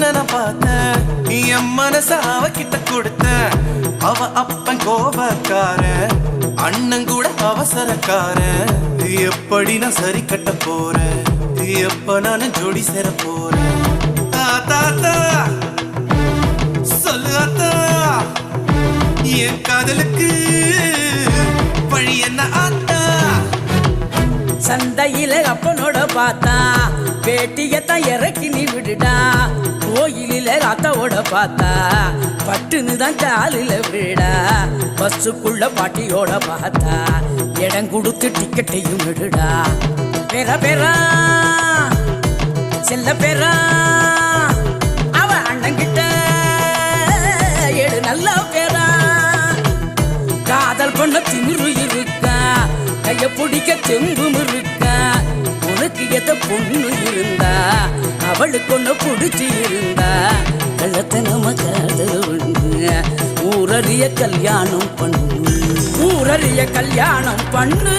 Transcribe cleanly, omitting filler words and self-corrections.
உன்ன நான் பார்த்தேன், என் மனச அவகிட்ட கொடுத்த. அவ அப்பன் கோபக்கார, அண்ணன் கூட அவசரக்கார. எப்படி நான் சரி கட்ட போறேன், எப்ப நான் ஜோடி சேர போறேன்? தாத்தா சொல்லு ஆத்தா, என் காதலுக்கு வழி என்ன ஆத்தா? சந்தையில அப்பனோட பார்த்தா வேட்டியத்தான் இறக்கி நீ விடுடா. கோயிலில அத்தாவோட பார்த்தா பட்டுன்னு தான் காலில விடா. பஸ்ஸுக்குள்ள பாட்டியோட பார்த்தா இடம் கொடுத்து டிக்கெட்டையும் விடுடா. பெற பெறா செல்ல பெறா அவ அண்ணங்கிட்ட ஏடு நல்ல பெறா. காதல் பண்ண திமிரு இருக்கா, கைய பிடிக்க தெம்பும் இருக்கா. உனக்கு எத பொண்ணு இருந்தா அவளுக்கு ஒண்ணு பிடிச்சி இருந்தா கள்ளத்தனம காதல் ஒண்ணு. ஊரறிய கல்யாணம் பண்ணு, ஊரறிய கல்யாணம் பண்ணு.